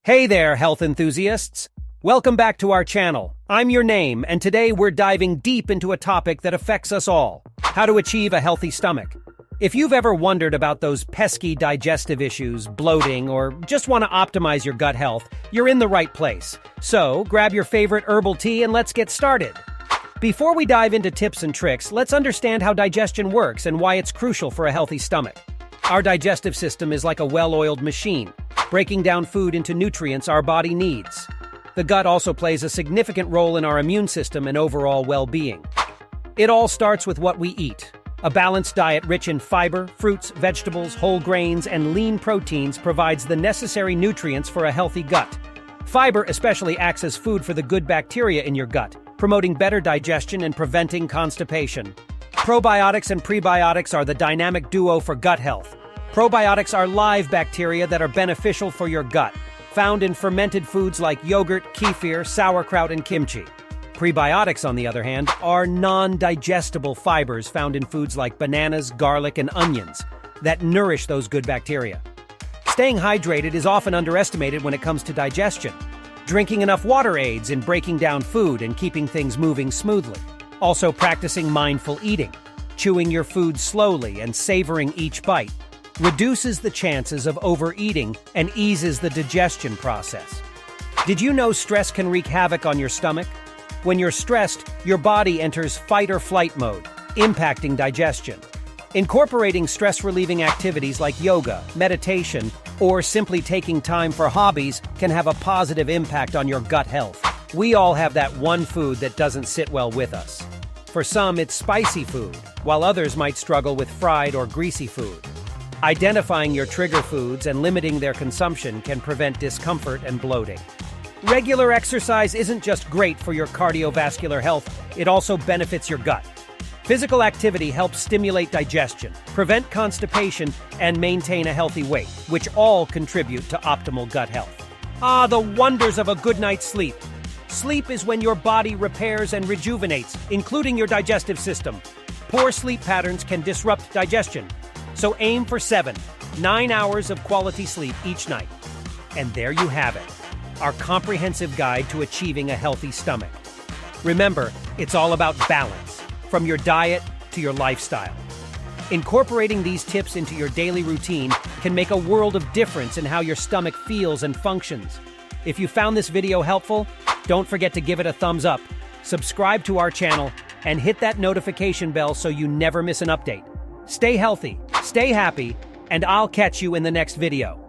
Hey there, health enthusiasts! Welcome back to our channel. I'm your name, and today we're diving deep into a topic that affects us all: how to achieve a healthy stomach. If you've ever wondered about those pesky digestive issues, bloating, or just want to optimize your gut health, you're in the right place. So, grab your favorite herbal tea and let's get started. Before we dive into tips and tricks, let's understand how digestion works and why it's crucial for a healthy stomach. Our digestive system is like a well-oiled machine, breaking down food into nutrients our body needs. The gut also plays a significant role in our immune system and overall well-being. It all starts with what we eat. A balanced diet rich in fiber, fruits, vegetables, whole grains, and lean proteins provides the necessary nutrients for a healthy gut. Fiber especially acts as food for the good bacteria in your gut, promoting better digestion and preventing constipation. Probiotics and prebiotics are the dynamic duo for gut health. Probiotics are live bacteria that are beneficial for your gut, found in fermented foods like yogurt, kefir, sauerkraut, and kimchi. Prebiotics, on the other hand, are non-digestible fibers found in foods like bananas, garlic, and onions that nourish those good bacteria. Staying hydrated is often underestimated when it comes to digestion. Drinking enough water aids in breaking down food and keeping things moving smoothly. Also, practicing mindful eating, chewing your food slowly and savoring each bite, reduces the chances of overeating and eases the digestion process. Did you know stress can wreak havoc on your stomach? When you're stressed, your body enters fight or flight mode, impacting digestion. Incorporating stress-relieving activities like yoga, meditation, or simply taking time for hobbies can have a positive impact on your gut health. We all have that one food that doesn't sit well with us. For some, it's spicy food, while others might struggle with fried or greasy food. Identifying your trigger foods and limiting their consumption can prevent discomfort and bloating. Regular exercise isn't just great for your cardiovascular health, it also benefits your gut. Physical activity helps stimulate digestion, prevent constipation, and maintain a healthy weight, which all contribute to optimal gut health. Ah, the wonders of a good night's sleep. Sleep is when your body repairs and rejuvenates, including your digestive system. Poor sleep patterns can disrupt digestion. So aim for 9 hours of quality sleep each night. And there you have it, our comprehensive guide to achieving a healthy stomach. Remember, it's all about balance, from your diet to your lifestyle. Incorporating these tips into your daily routine can make a world of difference in how your stomach feels and functions. If you found this video helpful, don't forget to give it a thumbs up, subscribe to our channel, and hit that notification bell so you never miss an update. Stay healthy, stay happy, and I'll catch you in the next video.